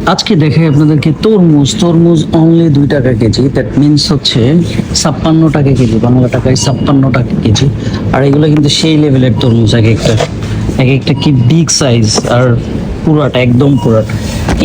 আজকে দেখে আপনাদেরকে তরমুজ তরমুজ অনলি 2 টাকা কেজি, দ্যাট মিনস হচ্ছে 56 টাকা কেজি, বাংলা টাকায় 56 টাকা কেজি। আর এগুলো কিন্তু সেই লেভেলের তরমুজ, এক একটা কি বিগ সাইজ, আর পুরাটা একদম পুরাটা।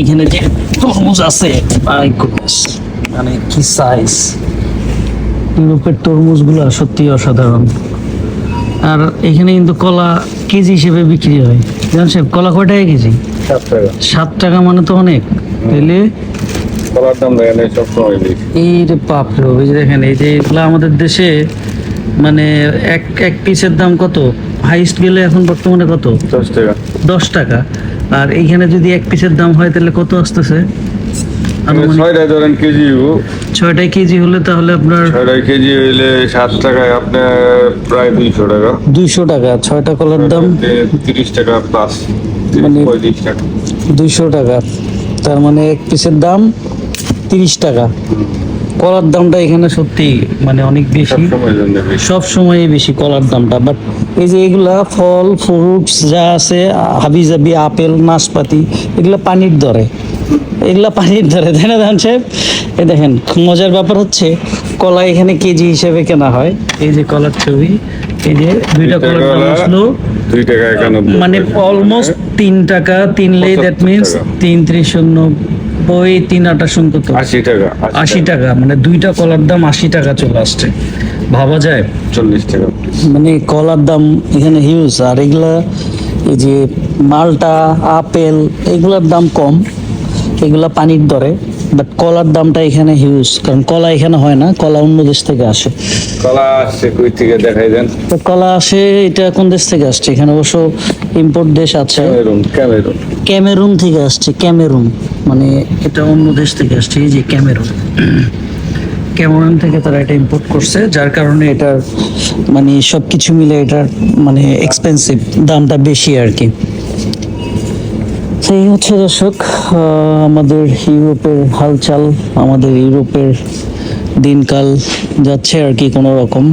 এখানে যে তরমুজ আছে মাই গুডনেস, মানে কি সাইজ! ইউরোপের তরমুজগুলো সত্যি অসাধারণ। আর এখানে কিন্তু কলা কেজি হিসেবে বিক্রি হয়। জানেন সাহেব, কলা কয় টাকা কেজি? 7 টাকা। 7 টাকা মানে তো অনেক। তাহলে কলার দাম দেখেন এই সবসময় বেশি। এই রে বাপ রে, এই যে দেখেন, এই যে এগুলো আমাদের দেশে মানে এক এক পিসের দাম কত? হাইস্ট গেলে এখন বর্তমানে কত? 10 টাকা। 10 টাকা। আর এইখানে যদি এক পিসের দাম হয় তাহলে কত আসতেছে? আনুমানিক 6 টাকা ধরেন কেজি। 6 টাকা কেজি হলে তাহলে আপনার 6 টাকা কেজি হইলে 7 টাকায় আপনার প্রায় 200 টাকা। 200 টাকা। 6টা কলার দাম 30 টাকা প্লাস, মানে 35 টাকা। 200 টাকা, তার মানে এক পিসের দাম 30 টাকা। কলার দামটা এখানে সত্যি মানে অনেক বেশি, সবসময় জন্য বেশি। সব সময় বেশি কলার দামটা। বাট এই যে এগুলা ফল ফ্রুটস যা আছে, হাবিজাবি আপেল নাশপাতি, এগুলা পানির দরে, এগুলা পানির দরে, তাই না ধান সাহেব? এই দেখেন, মজার ব্যাপার হচ্ছে কলা এখানে কেজি হিসেবে কেনা হয়। এই যে কলার ছবি, এই যে 2টা কলার দাম আসলো 2 টাকা 91, মানে অলমোস্ট 3 টাকা। 3 লে দ্যাট মিনস 3 3 শূন্য 3 8 শূন্য কত? 80 টাকা। 80 টাকা, মানে 2টা কলার দাম 80 টাকা চলে আসছে। ভাবা যায়? 40 টাকা। মানে কলার দাম এখানে হিউজ। আর এগুলা এই যে মালটা আপেল, এগুলার দাম কম, এগুলা পানির দরে। বাট কলার দামটা এখানে হিউজ, কারণ কলা এখানে হয় না, কলা অন্য দেশ থেকে আসে। কলা আসছে কই থেকে দেখাই দেন? তো কলা আসে, এটা কোন দেশ থেকে আসছে? এখানে অবশ্য ইম্পোর্ট দেশ আছে, ক্যামেরুন। ক্যামেরুন থেকে আসছে। ক্যামেরুন মানে এটা অন্য দেশ থেকে আসছে। এই যে ক্যামেরুন, ক্যামেরুন থেকে তারা এটা ইম্পোর্ট করছে, যার কারণে এটার মানে সবকিছু মিলে এটার মানে এক্সপেন্সিভ, দামটা বেশি আর কি। সেই হচ্ছে দর্শক আমাদের ইউরোপের হালচাল, আমাদের ইউরোপের দিনকাল যাচ্ছে আর কি কোনো রকম।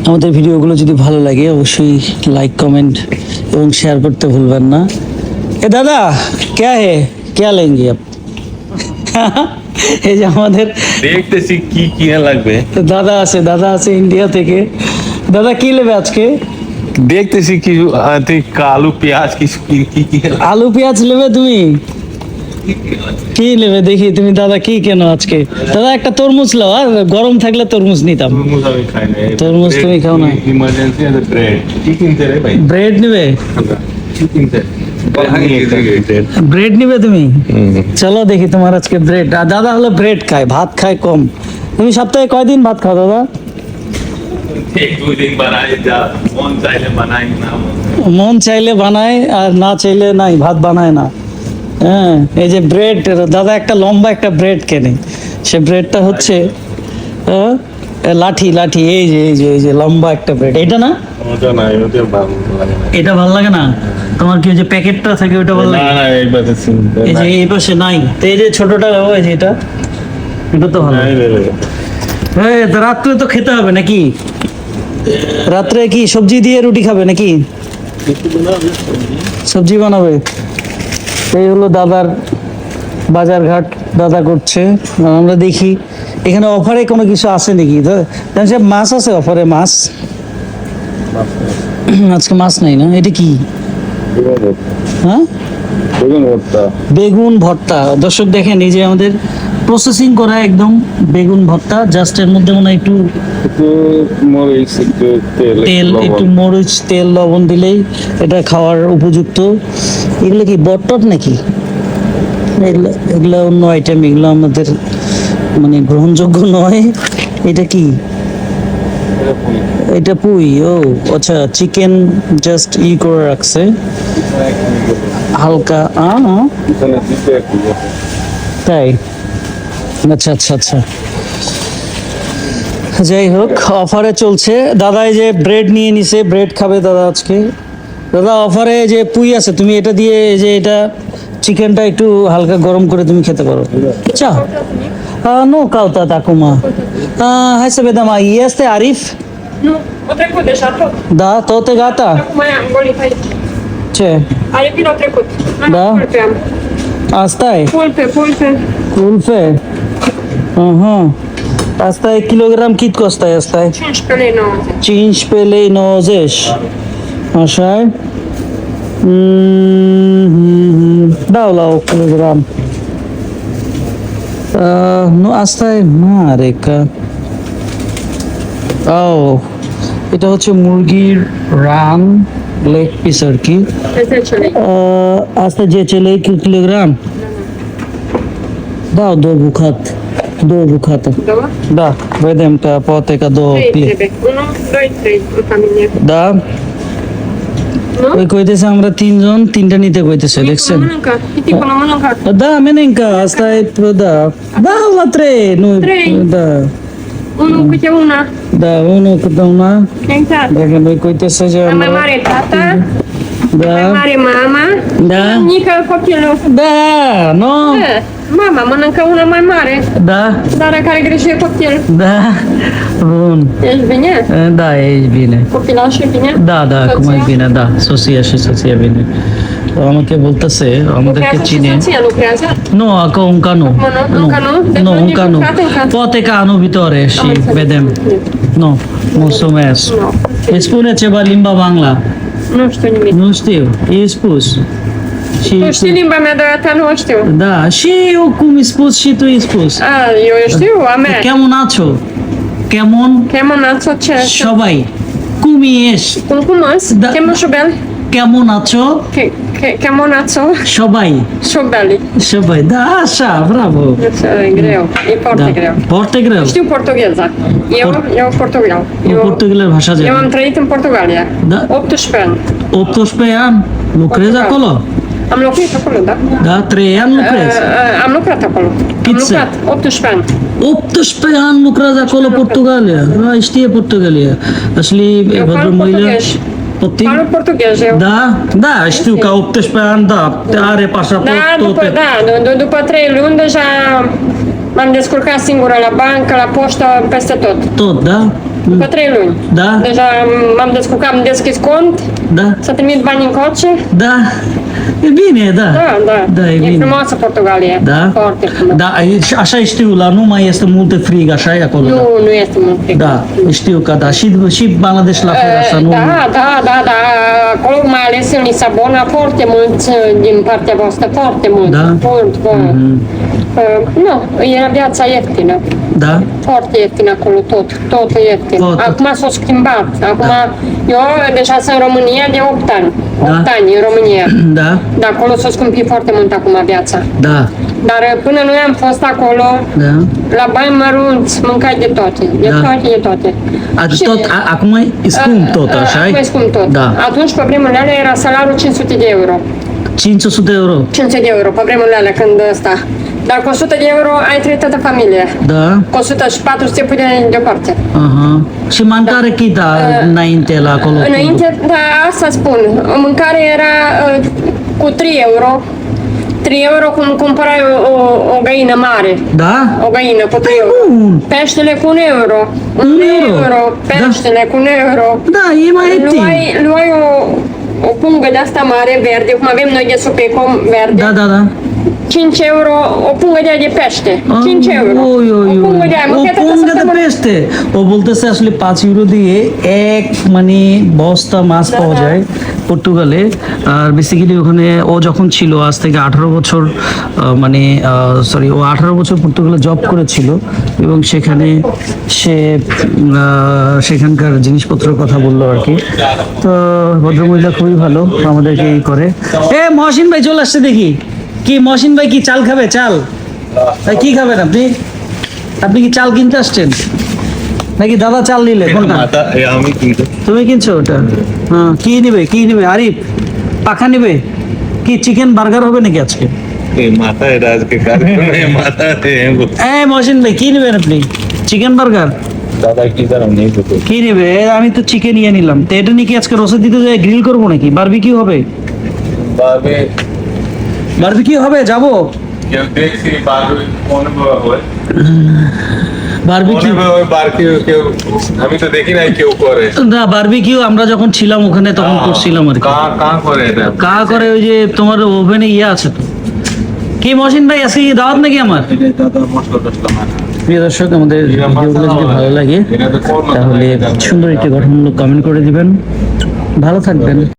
আমাদের ভিডিওগুলো যদি ভালো লাগে অবশ্যই লাইক কমেন্ট এবং শেয়ার করতে ভুলবেন না। এ দাদা, ক্যা হে, ক্যা লেঙ্গে আপ? এই যে আমাদের দেখতেছি কি কিনা লাগবে। দাদা আছে ইন্ডিয়া থেকে। দাদা কি নেবে আজকে? দেখতেছি কি আলু পেঁয়াজ কি আলু পেঁয়াজ নেবে তুমি? কি নেবে দেখি তুমি দাদা, কি কেন আজকে? দাদা একটা তরমুজ লাও, আর গরম থাকলে তরমুজ নিতাম। আমি খাই না। তরমুজ তুমি খাও না? ইমার্জেন্সি আছে ব্রেড। কি কিনতে রে ভাই? ব্রেড নেবে? কি কিনতে? ব্রেড নিবে তুমি? চলো দেখি তোমার আজকে ব্রেড। আর দাদা হলো ব্রেড খায়, ভাত খায় কম। তুমি সপ্তাহে কয়দিন ভাত খাও দাদা? মন চাইলে বানায়, আর না চাইলে নাই, ভাত বানায় না। হ্যাঁ, এই যে ব্রেড, দাদা একটা লম্বা একটা ব্রেড কেনে, সে ব্রেডটা হচ্ছে লাঠি লাঠি। এই যে লম্বা একটা ব্রেড, এটা না? এটা ভালো লাগে না তোমার? কি ওই যে প্যাকেটটা থাকে ওটা ভালো লাগে? এই যে এই পাশে নাই, তো এই যে ছোটটা ওই যে এটা তো ভালো। এই তো রাত্রে তো খেতে হবে নাকি? রাত্রে কি সবজি দিয়ে রুটি খাবে নাকি? সবজি বানাবে। এই হলো দাদার বাজার ঘাট, দাদা করছে। আমরা দেখি এখানে অফারে কোনো কিছু আছে নাকি। মাছ আছে অফারে? মাছ আজকে মাছ নাই না? এটা কি? হ্যাঁ, বেগুন ভর্তা। দর্শক দেখেন, এই যে আমাদের প্রসেসিং করা একদম বেগুন ভর্তা, জাস্ট এর মধ্যে মনে হয় একটু তেল, একটু মরিচ তেল লবণ দিলেই এটা খাওয়ার উপযুক্ত। এগুলো কি বটটট নাকি? এগুলো অন্য আইটেম, এগুলো আমাদের মানে গ্রহণযোগ্য নয়। এটা কি? এটা পুই। ও আচ্ছা, চিকেন জাস্ট করে রাখছে হালকা। তাই? আচ্ছা আচ্ছা আচ্ছা, যাই হোক, অফারে চলছে। দাদা এই যে ব্রেড নিয়ে নিছে, ব্রেড খাবে দাদা আজকে। দাদা অফারে যে পুই আছে, তুমি এটা দিয়ে যে এটা চিকেনটা একটু হালকা গরম করে তুমি খেতে পারো। আচ্ছা, নো কাউতা তাকুমা হাই সাবে দামা ইয়েস্তে Arif da toate gata? Acum am golii. Ce? Are vino trecut. Da? Asta e? Pulpe. Culfe? Aha. Asta e kilogram, cât costă asta? 15 lei 90. 15 lei 90. Așa e? Dau la 1 kilogram. Nu, asta e mare, că... এটা হচ্ছে মুরগির run leg piece আর কি। De 10 lei. Asta 10 lei kilogram? Dau două bucate. Două? Da, vedem că poate ca două 3 pli. trebuie. 1, 2, 3 în familie. Da? Nu? ওই কইতেছে আমরা তিনজন তিনটা নিতে কইতেছে দেখছেন? Mănâncă. Câte până mănâncă? Da, menenca, asta e, da. Da, la 3, nu, Trei. da. Unul câte una. Da, unul câte una. Exact. Dacă noi coitese ce Cea mai mare tata, Da. mai mare mama, Da. mică copilul. Da, nu? Da. Mama mănâncă una mai mare, Da, dar care greșe copil. da. Bun. Ești bine? Da, e bine. Copilașul bine? Da, acum e bine, da. Soția și soția bine. আমাকে বলতেছে আমাদেরকে Lucrează și চিনে soția lucrează? Nu, încă nu. Încă nu? Deci Nu, nu încă nu. încă. Poate ca anul viitoare și înțeles. vedem. Nu, mulțumesc. Nu. Îi spune ceva limba bangla. Nu știu nimic. Nu știu, i-ai spus. Și Tu știi limba mea, dar ta nu o știu. Da, și eu cum i spus și tu i spus. Eu știu, a mea. কেমন আছো? কেমন Cheamă națo ce? সবাই? cum ești? Cum îs? Da. Cheamă șubel? কেমন আছো? Cheamă națo? সবাই Șubeli. সবাই da, așa, bravo. E greu. E foarte greu. Foarte greu. Știu portugheza. Eu Portugal. O portughelă ভাষা Eu জানি। am trăit în Portugalia. Da. 18 ani. 18 ani lucrezi Portugal. acolo? Am locuit acolo, da? Da, 3 ani lucrezi. Am lucrat acolo. Am Câți lucrat 18 ani. 18 ani lucrezi acolo Portugalia. Știe Portugalia. Asli Eu ভদ্র parlu মহিলা portughez. প্রতি Parlu portughez eu. Da, da, știu că 18 ani, da, are pașaport, Da, toate. după 3 luni deja m-am descurcat singură la bancă, la poștă, peste tot. Tot, da? După 3 luni. Da, Deja m-am descurcat, am deschis cont, da, să trimit bani în coce. da. E bine, da. Da, e E bine. frumoasă Portugalia. Da? Foarte frumos. Da, așa știu, la nu mai este multe frig, așa e acolo. Nu, nu este mult fric. Da, știu că da. Și Bangladesh la fel, așa, nu? Da. Acolo, mai ales în Lisabona, foarte mulți din partea voastră, foarte mult. Da? Mult. Nu, era viața ieftină. Da? Foarte ieftin acolo, totul ieftin. Tot. Acum s-a schimbat. Acum, eu deja sunt în România de 8 ani. 8 ani în România. Da, Dar acolo s-a scumpit foarte mult acum viața. da, Dar până noi am fost acolo, da. la bani mărunți, mâncai de toate. De Da. toate. Și- Acum e scump tot, așa Acum e scump tot. Da. Atunci, pe vremurile alea, era salariul 500 de euro. 500 de euro. 500 de euro, pe vremurile alea, când ăsta. Dar cu 100 de euro ai trăit toată familia. Da, Cu 100 și 400 pui deoparte. aha. Și mâncare cât înainte la acolo? Înainte, da, asta spun. Mâncare era cu 3 euro. 3 euro cum cumpărai o găină mare. Da? O găină cu 3 euro. bun. Peștele cu 1 euro. 1 euro. euro. Peștele cu 1 euro. Da, e mai ieftin. Luai o pungă de asta mare, verde, cum avem noi de supecom verde. Da. 5 euro, o pungă de aia de pește. 5 euro. ওই O pungă de aia. ও Mâncai toată পঙ্গাতে săptămâna. পেস্টে ও বলতেছে আসলে 5 euro দিয়ে এক মানে বস্তা মাছ পাওয়া যায় পর্তুগালে আর বেসিক্যালি ওখানে ও যখন ছিল আজ থেকে 18 বছর মানে সরি ও 18 বছর পর্তুগালে জব করেছিল এবং সেখানে সে সেখানকার জিনিসপত্রের কথা বললো আর কি তো ভদ্রমহিলা খুবই ভালো আমাদেরকে এই করে মহসিন ভাই চলে আসছে দেখি কি মহসিন ভাই কি চাল খাবে চাল কি খাবেন আপনি কি চাল কিনতে আসছেন নাকি দাদা চাল নিলে কোনটা আমি কিন্তু তুমি কিনছো ওটা হ্যাঁ কি নিবে আরিফ পাখা নিবে কি চিকেন বার্গার হবে নাকি আজকে এই মাথা এটা আজকে কার্যক্রমে মাথা মহসিন ভাই কি নেবেন আপনি চিকেন বার্গার দাদা কি জানো নেই তো কি নেবে আমি তো চিকেন নিয়ে নিলাম তো এটা নাকি আজকে রসে দিতে যাই গ্রিল করবো নাকি বারবিকিউ হবে বাবে বারবিকিউ হবে যাবো কেউ দেখছি বাবে কোন হয় বারবিকিউ কেউ আমি তো দেখি নাই কেউ করে না বারবিকিউ আমরা যখন ছিলাম ওখানে তখন করছিলাম আর কি কা করে এটা কা করে ওই যে তোমার ওভেনে ইয়ে আছে তো কি মহসিন ভাই আজকে কি দাওয়াত নাকি আমার? প্রিয় দর্শক, আমাদের ভিডিওগুলো যদি ভালো লাগে তাহলে সুন্দর একটি গঠনমূলক কমেন্ট করে দিবেন। ভালো থাকবেন।